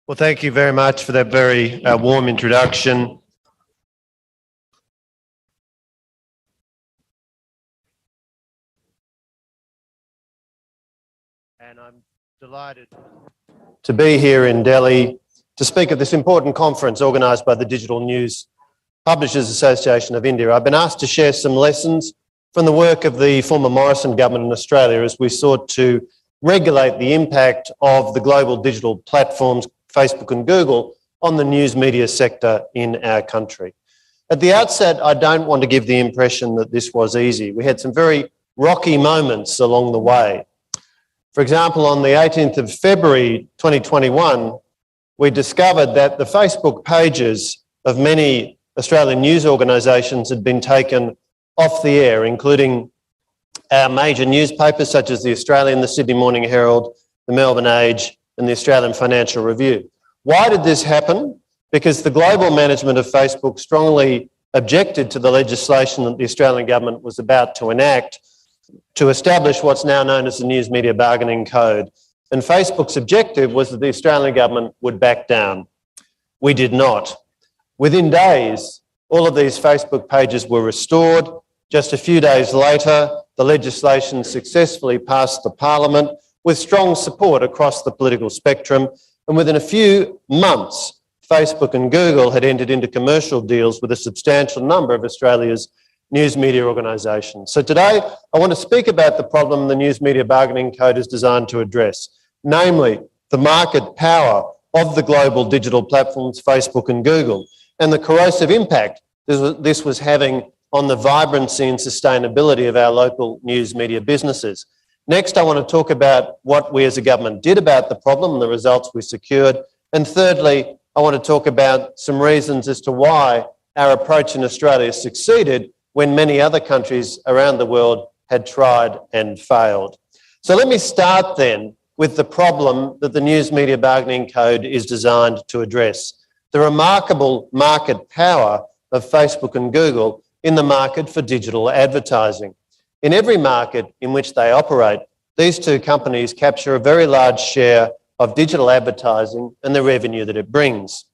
Well, thank you very much for that very warm introduction. And I'm delighted to be here in Delhi to speak at this important conference organised by the Digital News Publishers Association of India. I've been asked to share some lessons from the work of the former Morrison government in Australia as we sought to regulate the impact of the global digital platforms, Facebook and Google, on the news media sector in our country. At the outset, I don't want to give the impression that this was easy. We had some very rocky moments along the way. For example, on the 18th of February 2021, we discovered that the Facebook pages of many Australian news organisations had been taken off the air, including our major newspapers such as the Australian, the Sydney Morning Herald, the Melbourne Age and the Australian Financial Review. Why did this happen? Because the global management of Facebook strongly objected to the legislation that the Australian government was about to enact to establish what's now known as the News Media Bargaining Code. And Facebook's objective was that the Australian government would back down. We did not. Within days, all of these Facebook pages were restored. Just a few days later, the legislation successfully passed the Parliament with strong support across the political spectrum. And within a few months, Facebook and Google had entered into commercial deals with a substantial number of Australia's news media organisations. So today, I want to speak about the problem the News Media Bargaining Code is designed to address, namely the market power of the global digital platforms, Facebook and Google, and the corrosive impact this was having on the vibrancy and sustainability of our local news media businesses. Next, I want to talk about what we as a government did about the problem and the results we secured. And thirdly, I want to talk about some reasons as to why our approach in Australia succeeded when many other countries around the world had tried and failed. So let me start then with the problem that the News Media Bargaining Code is designed to address: the remarkable market power of Facebook and Google in the market for digital advertising. In every market in which they operate, these two companies capture a very large share of digital advertising and the revenue that it brings.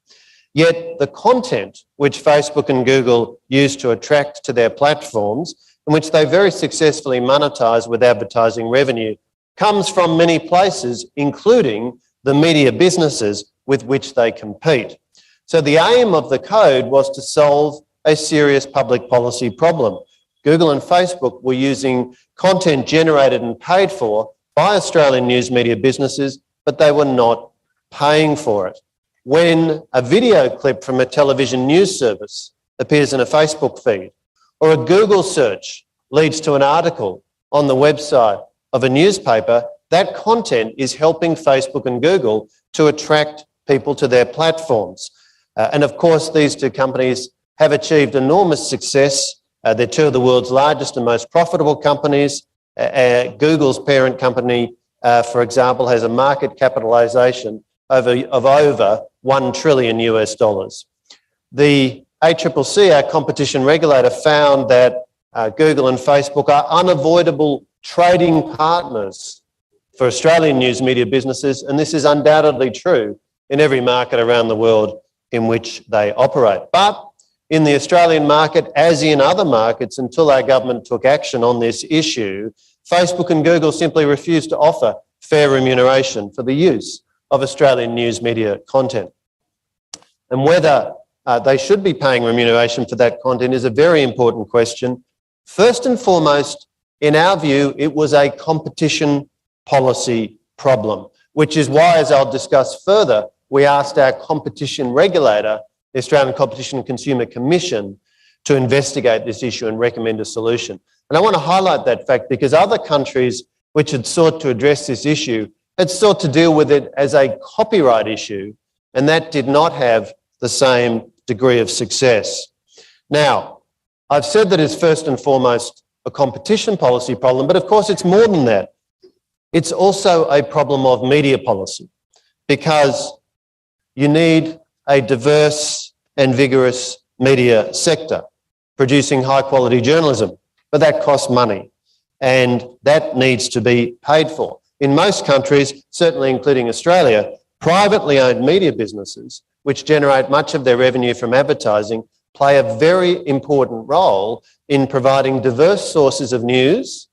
Yet the content which Facebook and Google use to attract to their platforms, and which they very successfully monetize with advertising revenue, comes from many places, including the media businesses with which they compete. So the aim of the code was to solve a serious public policy problem. Google and Facebook were using content generated and paid for by Australian news media businesses, but they were not paying for it. When a video clip from a television news service appears in a Facebook feed, or a Google search leads to an article on the website of a newspaper, that content is helping Facebook and Google to attract people to their platforms. And of course, these two companies have achieved enormous success. They're two of the world's largest and most profitable companies. Google's parent company, for example, has a market capitalisation of over $1 trillion US. The ACCC, our competition regulator, found that Google and Facebook are unavoidable trading partners for Australian news media businesses, and this is undoubtedly true in every market around the world in which they operate. But in the Australian market, as in other markets, until our government took action on this issue, Facebook and Google simply refused to offer fair remuneration for the use of Australian news media content. And whether they should be paying remuneration for that content is a very important question. First and foremost, in our view, it was a competition policy problem, which is why, as I'll discuss further, we asked our competition regulator, the Australian Competition and Consumer Commission, to investigate this issue and recommend a solution. And I want to highlight that fact because other countries which had sought to address this issue had sought to deal with it as a copyright issue, and that did not have the same degree of success. Now, I've said that it's first and foremost a competition policy problem, but of course it's more than that. It's also a problem of media policy because you need a diverse and vigorous media sector producing high quality journalism, but that costs money and that needs to be paid for. In most countries, certainly including Australia, Privately owned media businesses, which generate much of their revenue from advertising, play a very important role in providing diverse sources of news,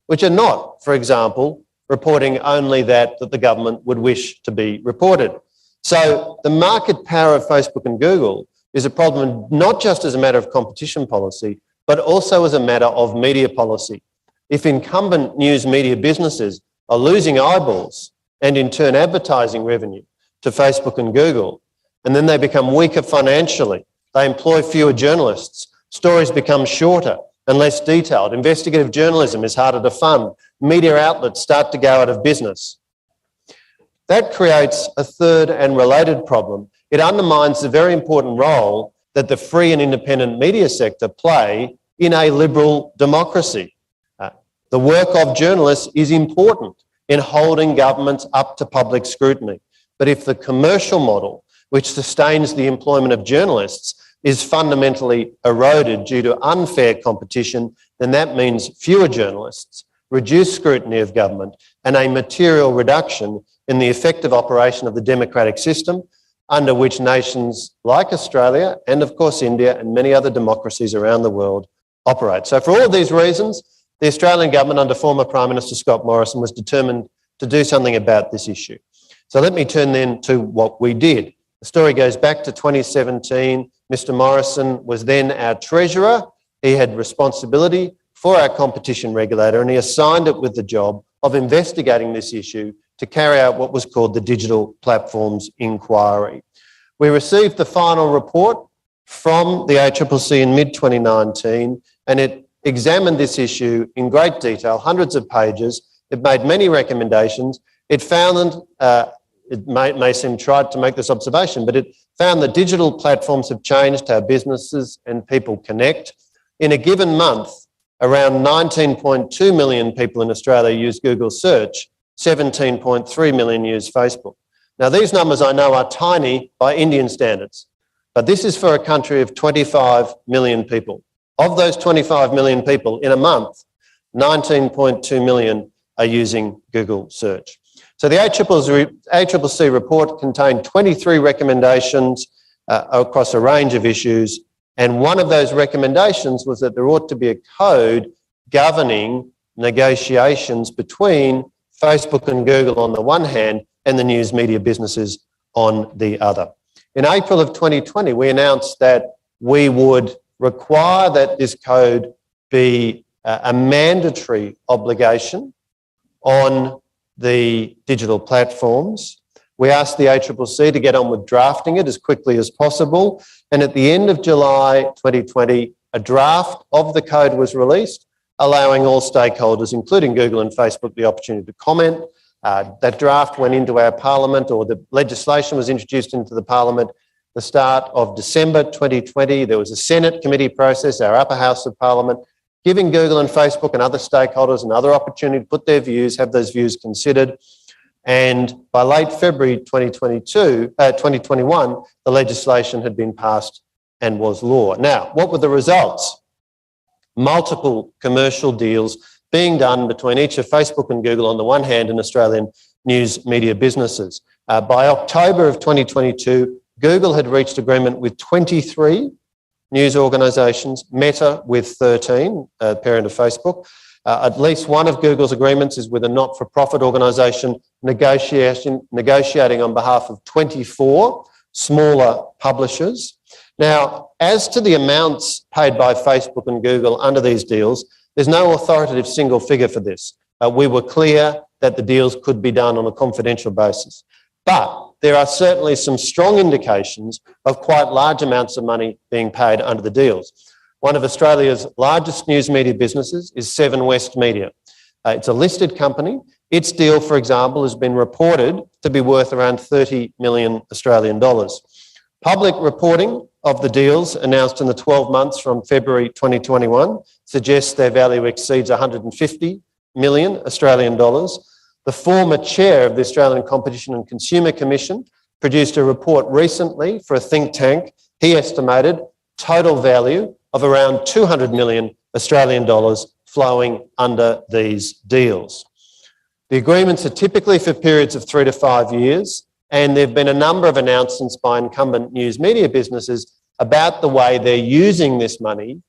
which are not, for example, reporting only that the government would wish to be reported. So the market power of Facebook and Google is a problem not just as a matter of competition policy, but also as a matter of media policy. If incumbent news media businesses are losing eyeballs and in turn advertising revenue to Facebook and Google, and then they become weaker financially, they employ fewer journalists, stories become shorter and less detailed, investigative journalism is harder to fund, media outlets start to go out of business. That creates a third and related problem. It undermines the very important role that the free and independent media sector play in a liberal democracy. The work of journalists is important in holding governments up to public scrutiny. But if the commercial model, which sustains the employment of journalists, is fundamentally eroded due to unfair competition, then that means fewer journalists, reduced scrutiny of government, and a material reduction in the effective operation of the democratic system under which nations like Australia and, of course, India and many other democracies around the world operate. So for all of these reasons, the Australian government under former Prime Minister Scott Morrison was determined to do something about this issue. So let me turn then to what we did. The story goes back to 2017. Mr Morrison was then our Treasurer. He had responsibility for our competition regulator and he assigned it with the job of investigating this issue to carry out what was called the Digital Platforms Inquiry. We received the final report from the ACCC in mid-2019 and it examined this issue in great detail, hundreds of pages. It made many recommendations. It found, it may seem trite to make this observation, but it found that digital platforms have changed how businesses and people connect. In a given month, around 19.2 million people in Australia use Google search, 17.3 million use Facebook. Now, these numbers I know are tiny by Indian standards, but this is for a country of 25 million people. Of those 25 million people in a month, 19.2 million are using Google search. So the ACCC report contained 23 recommendations across a range of issues, and one of those recommendations was that there ought to be a code governing negotiations between Facebook and Google on the one hand and the news media businesses on the other. In April of 2020, we announced that we would require that this code be a mandatory obligation on the digital platforms. We asked the ACCC to get on with drafting it as quickly as possible. And at the end of July 2020, a draft of the code was released, allowing all stakeholders, including Google and Facebook, the opportunity to comment. That draft went into our parliament, or the legislation was introduced into the parliament the start of December 2020. There was a Senate committee process, our upper house of parliament, giving Google and Facebook and other stakeholders another opportunity to put their views, have those views considered. And by late February 2021, the legislation had been passed and was law. Now, what were the results? Multiple commercial deals being done between each of Facebook and Google on the one hand and Australian news media businesses. By October of 2022, Google had reached agreement with 23 news organisations, Meta with 13, parent of Facebook. At least one of Google's agreements is with a not-for-profit organisation negotiating on behalf of 24 smaller publishers. Now, as to the amounts paid by Facebook and Google under these deals, there's no authoritative single figure for this. We were clear that the deals could be done on a confidential basis. But there are certainly some strong indications of quite large amounts of money being paid under the deals. One of Australia's largest news media businesses is Seven West Media. It's a listed company. Its deal, for example, has been reported to be worth around 30 million Australian dollars. Public reporting of the deals announced in the 12 months from February 2021 suggests their value exceeds 150 million Australian dollars. The former chair of the Australian Competition and Consumer Commission produced a report recently for a think tank. He estimated total value of around 200 million Australian dollars flowing under these deals. The agreements are typically for periods of 3 to 5 years. And there have been a number of announcements by incumbent news media businesses about the way they're using this money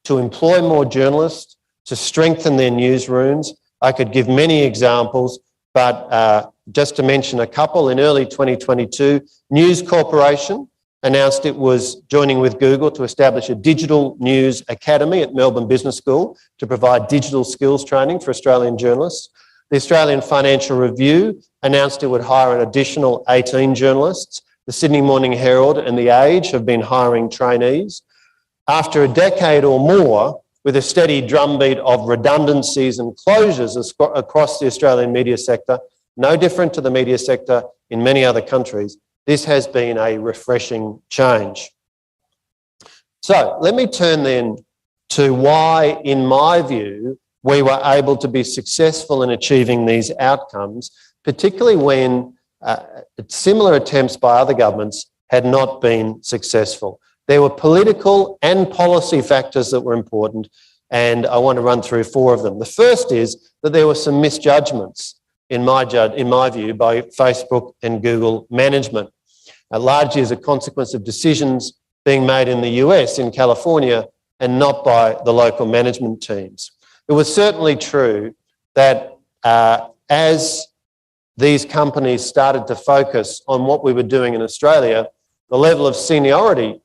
to employ more journalists, to strengthen their newsrooms. I could give many examples, but just to mention a couple, in early 2022, News Corporation announced it was joining with Google to establish a digital news academy at Melbourne Business School to provide digital skills training for Australian journalists. The Australian Financial Review announced it would hire an additional 18 journalists. The Sydney Morning Herald and The Age have been hiring trainees. After a decade or more, with a steady drumbeat of redundancies and closures across the Australian media sector, no different to the media sector in many other countries, this has been a refreshing change. So let me turn then to why, in my view, we were able to be successful in achieving these outcomes, particularly when similar attempts by other governments had not been successful. There were political and policy factors that were important, and I want to run through four of them. The first is that there were some misjudgments, in my view, by Facebook and Google management, largely as a consequence of decisions being made in the US, in California, and not by the local management teams. It was certainly true that as these companies started to focus on what we were doing in Australia, the level of seniority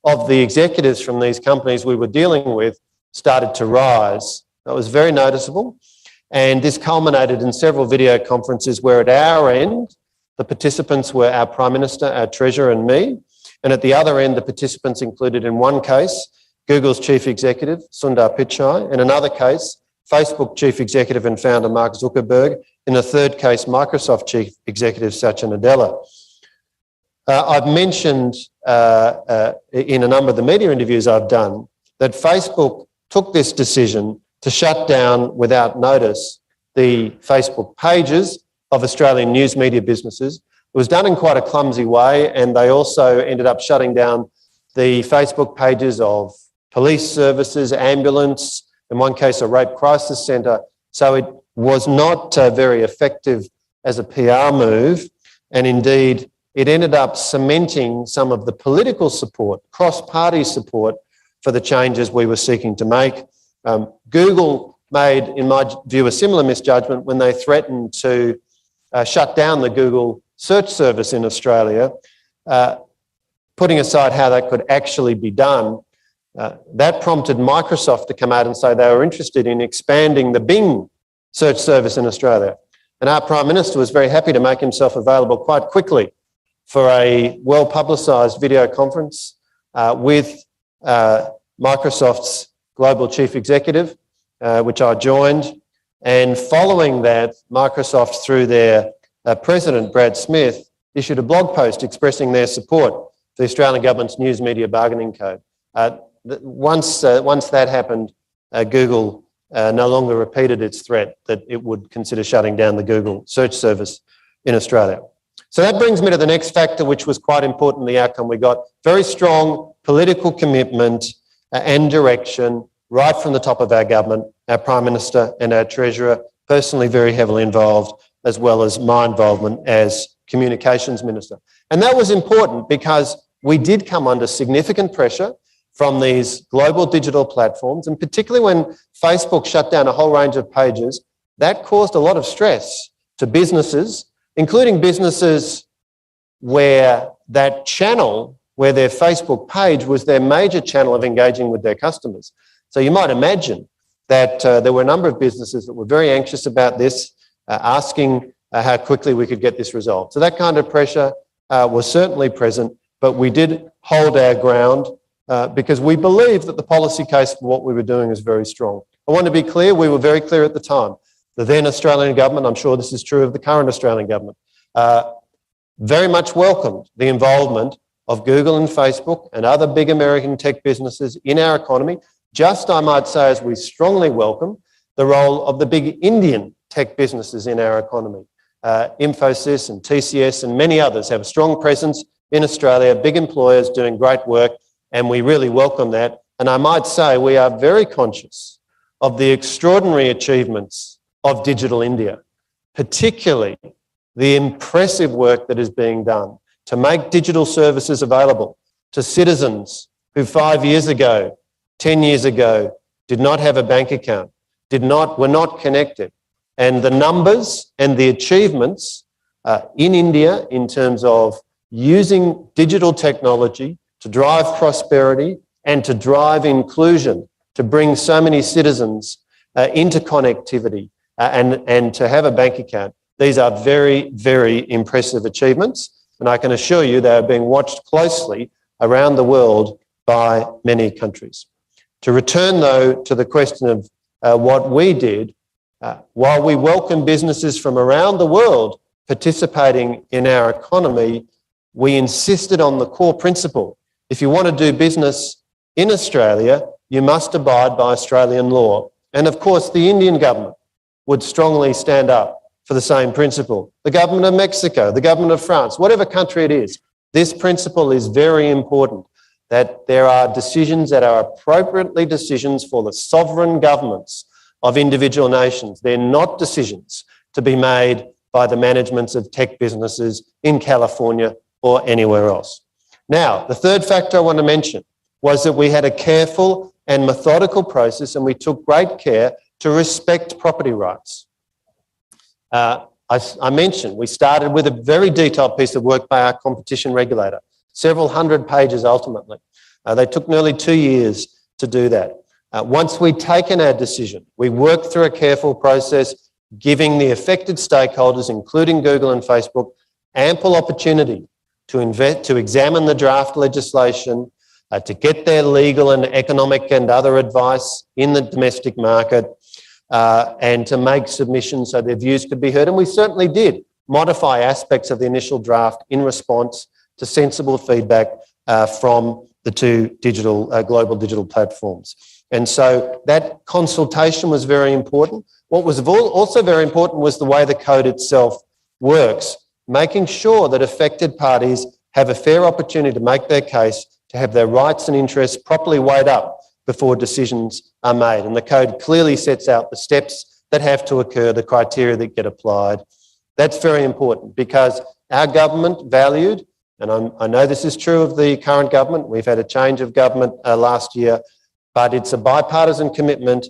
of the executives from these companies we were dealing with started to rise. That was very noticeable. And this culminated in several video conferences where at our end, the participants were our Prime Minister, our Treasurer and me. And at the other end, the participants included in one case, Google's Chief Executive, Sundar Pichai. In another case, Facebook Chief Executive and Founder, Mark Zuckerberg. In a third case, Microsoft Chief Executive, Satya Nadella. I've mentioned in a number of the media interviews I've done that Facebook took this decision to shut down without notice the Facebook pages of Australian news media businesses. It was done in quite a clumsy way, and they also ended up shutting down the Facebook pages of police services, ambulance, in one case a rape crisis centre. So it was not very effective as a PR move, and indeed it ended up cementing some of the political support, cross-party support for the changes we were seeking to make. Google made, in my view, a similar misjudgment when they threatened to shut down the Google search service in Australia, putting aside how that could actually be done. That prompted Microsoft to come out and say they were interested in expanding the Bing search service in Australia. And our Prime Minister was very happy to make himself available quite quickly for a well-publicised video conference with Microsoft's Global Chief Executive, which I joined. And following that, Microsoft, through their President, Brad Smith, issued a blog post expressing their support for the Australian Government's News Media Bargaining Code. Once that happened, Google no longer repeated its threat that it would consider shutting down the Google search service in Australia. So that brings me to the next factor, which was quite important, the outcome we got. Very strong political commitment and direction right from the top of our government, our Prime Minister and our Treasurer, personally very heavily involved, as well as my involvement as Communications Minister. And that was important because we did come under significant pressure from these global digital platforms, and particularly when Facebook shut down a whole range of pages, that caused a lot of stress to businesses, including businesses where that channel, where their Facebook page was their major channel of engaging with their customers. So you might imagine that there were a number of businesses that were very anxious about this, asking how quickly we could get this resolved. So that kind of pressure was certainly present, but we did hold our ground because we believe that the policy case for what we were doing is very strong. I want to be clear, we were very clear at the time. The then Australian government, I'm sure this is true of the current Australian government, very much welcomed the involvement of Google and Facebook and other big American tech businesses in our economy, just, I might say, as we strongly welcome the role of the big Indian tech businesses in our economy. Infosys and TCS and many others have a strong presence in Australia, big employers doing great work, and we really welcome that. And I might say we are very conscious of the extraordinary achievements of Digital India, particularly the impressive work that is being done to make digital services available to citizens who 5 years ago, 10 years ago, did not have a bank account, were not connected. And the numbers and the achievements in India in terms of using digital technology to drive prosperity and to drive inclusion, to bring so many citizens into connectivity and to have a bank account, these are very, very impressive achievements. And I can assure you they are being watched closely around the world by many countries. To return, though, to the question of what we did, while we welcome businesses from around the world participating in our economy, we insisted on the core principle. If you want to do business in Australia, you must abide by Australian law. And of course, the Indian government would strongly stand up for the same principle. The government of Mexico, the government of France, whatever country it is, this principle is very important, that there are decisions that are appropriately decisions for the sovereign governments of individual nations. They're not decisions to be made by the managements of tech businesses in California or anywhere else. Now, the third factor I want to mention was that we had a careful and methodical process, and we took great care to respect property rights. I mentioned we started with a very detailed piece of work by our competition regulator, several hundred pages ultimately. They took nearly 2 years to do that. Once we'd taken our decision, we worked through a careful process, giving the affected stakeholders, including Google and Facebook, ample opportunity to examine the draft legislation, to get their legal and economic and other advice in the domestic market, and to make submissions so their views could be heard. And we certainly did modify aspects of the initial draft in response to sensible feedback from the two global digital platforms. And so that consultation was very important. What was also very important was the way the code itself works, making sure that affected parties have a fair opportunity to make their case, to have their rights and interests properly weighed up before decisions are made. And the code clearly sets out the steps that have to occur, the criteria that get applied. That's very important because our government valued, and I know this is true of the current government, we've had a change of government last year, but it's a bipartisan commitment.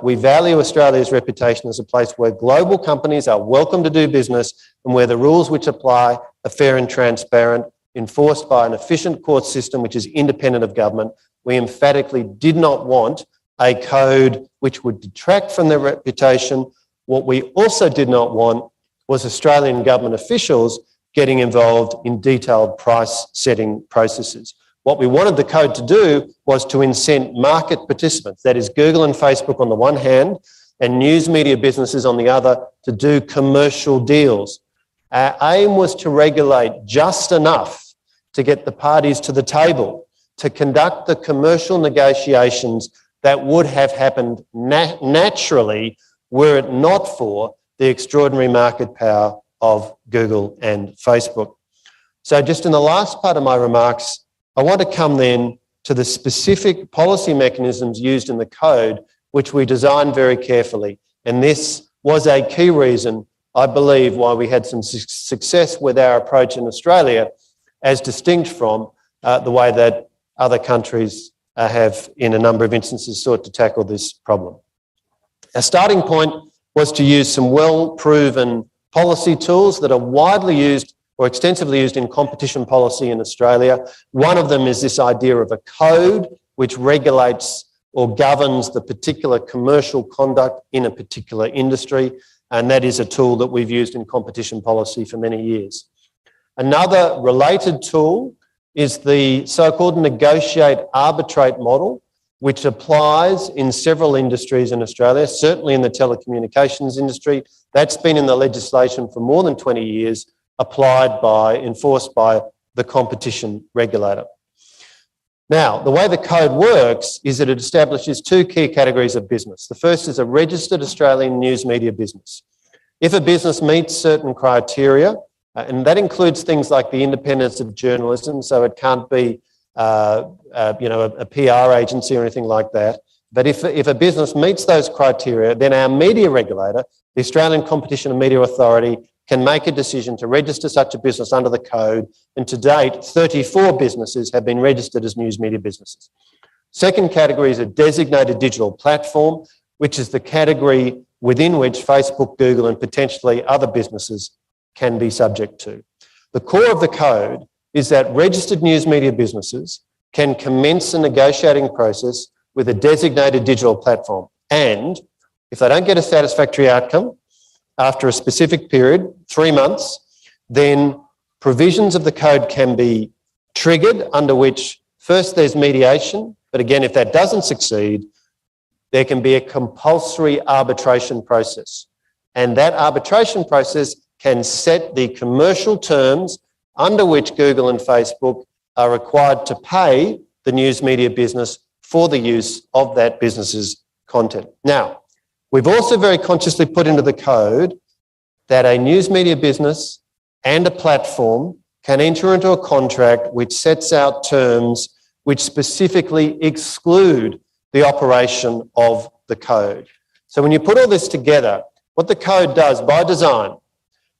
We value Australia's reputation as a place where global companies are welcome to do business and where the rules which apply are fair and transparent, enforced by an efficient court system which is independent of government. We emphatically did not want a code which would detract from their reputation. What we also did not want was Australian government officials getting involved in detailed price-setting processes. What we wanted the code to do was to incent market participants, that is Google and Facebook on the one hand, and news media businesses on the other, to do commercial deals. Our aim was to regulate just enough to get the parties to the table, to conduct the commercial negotiations that would have happened naturally were it not for the extraordinary market power of Google and Facebook. So just in the last part of my remarks, I want to come then to the specific policy mechanisms used in the code, which we designed very carefully. And this was a key reason, I believe, why we had some success with our approach in Australia, as distinct from the way that other countries have, in a number of instances, sought to tackle this problem. Our starting point was to use some well-proven policy tools that are widely used or extensively used in competition policy in Australia. One of them is this idea of a code which regulates or governs the particular commercial conduct in a particular industry, and that is a tool that we've used in competition policy for many years. Another related tool is the so-called negotiate arbitrate model, which applies in several industries in Australia, certainly in the telecommunications industry. That's been in the legislation for more than 20 years, enforced by the competition regulator. Now, the way the code works is that it establishes two key categories of business. The first is a registered Australian news media business. If a business meets certain criteria, and that includes things like the independence of journalism, so it can't be a PR agency or anything like that. But if a business meets those criteria, then our media regulator, the Australian Competition and Media Authority, can make a decision to register such a business under the code, and to date, 34 businesses have been registered as news media businesses. Second category is a designated digital platform, which is the category within which Facebook, Google, and potentially other businesses can be subject to. The core of the code is that registered news media businesses can commence a negotiating process with a designated digital platform, and if they don't get a satisfactory outcome after a specific period, 3 months, then provisions of the code can be triggered under which first there's mediation, but again, if that doesn't succeed, there can be a compulsory arbitration process. And that arbitration process can set the commercial terms under which Google and Facebook are required to pay the news media business for the use of that business's content. Now, we've also very consciously put into the code that a news media business and a platform can enter into a contract which sets out terms which specifically exclude the operation of the code. So when you put all this together, what the code does by design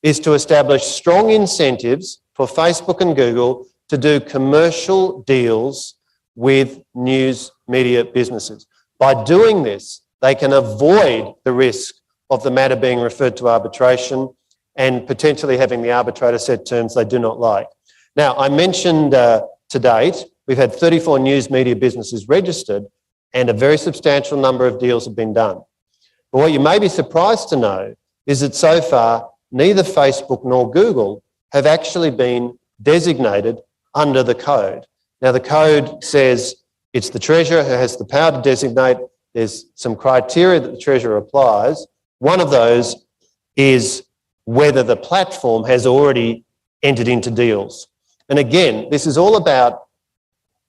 is to establish strong incentives for Facebook and Google to do commercial deals with news media businesses. By doing this, they can avoid the risk of the matter being referred to arbitration and potentially having the arbitrator set terms they do not like. Now, I mentioned to date, we've had 34 news media businesses registered and a very substantial number of deals have been done. But what you may be surprised to know is that so far, neither Facebook nor Google have actually been designated under the code. Now, the code says it's the Treasurer who has the power to designate. There's some criteria that the Treasurer applies. One of those is whether the platform has already entered into deals. And again, this is all about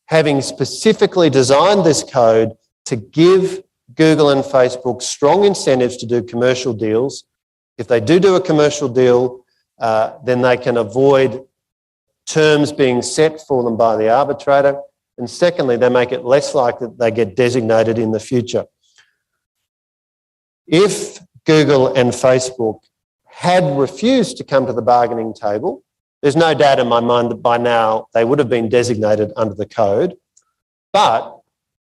having specifically designed this code to give Google and Facebook strong incentives to do commercial deals. If they do a commercial deal, then they can avoid terms being set for them by the arbitrator. And secondly, they make it less likely that they get designated in the future. If Google and Facebook had refused to come to the bargaining table, there's no doubt in my mind that by now they would have been designated under the code. But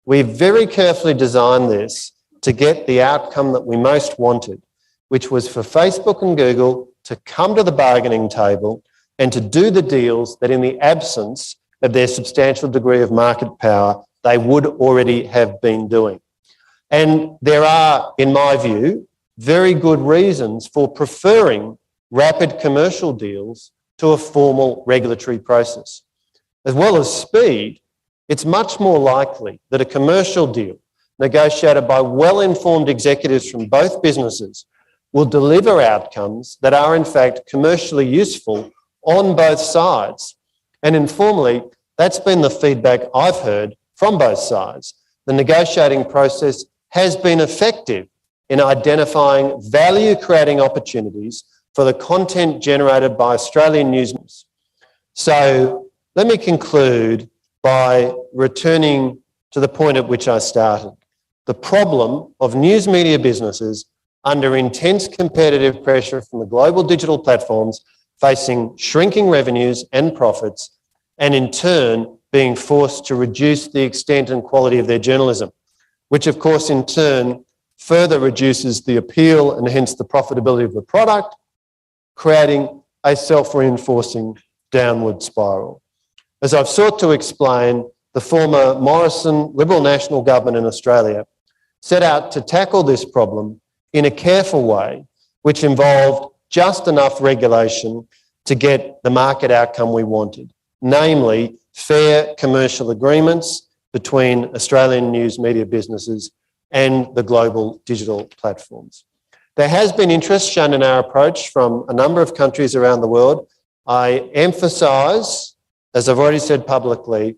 we've very carefully designed this to get the outcome that we most wanted, which was for Facebook and Google to come to the bargaining table and to do the deals that in the absence of their substantial degree of market power, they would already have been doing. And there are, in my view, very good reasons for preferring rapid commercial deals to a formal regulatory process. As well as speed, it's much more likely that a commercial deal negotiated by well-informed executives from both businesses will deliver outcomes that are in fact commercially useful on both sides. And informally, that's been the feedback I've heard from both sides. The negotiating process has been effective in identifying value-creating opportunities for the content generated by Australian news. So let me conclude by returning to the point at which I started. The problem of news media businesses under intense competitive pressure from the global digital platforms facing shrinking revenues and profits, and in turn being forced to reduce the extent and quality of their journalism, which of course in turn further reduces the appeal and hence the profitability of the product, creating a self-reinforcing downward spiral. As I've sought to explain, the former Morrison Liberal National government in Australia set out to tackle this problem in a careful way, which involved just enough regulation to get the market outcome we wanted, namely fair commercial agreements between Australian news media businesses and the global digital platforms. There has been interest shown in our approach from a number of countries around the world. I emphasise, as I've already said publicly,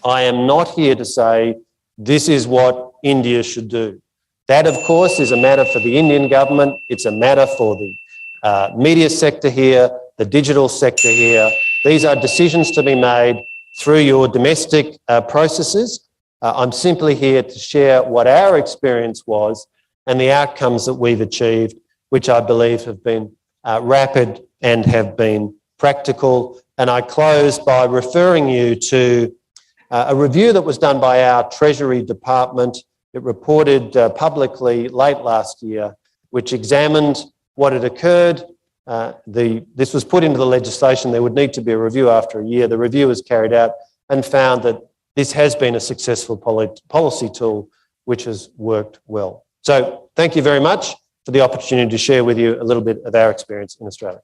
I am not here to say this is what India should do. That, of course, is a matter for the Indian government. It's a matter for the media sector here, the digital sector here. These are decisions to be made through your domestic processes. I'm simply here to share what our experience was and the outcomes that we've achieved, which I believe have been rapid and have been practical. And I close by referring you to a review that was done by our Treasury Department. It reported publicly late last year, which examined what had occurred. This was put into the legislation. There would need to be a review after a year. The review was carried out and found that this has been a successful policy tool which has worked well. So thank you very much for the opportunity to share with you a little bit of our experience in Australia.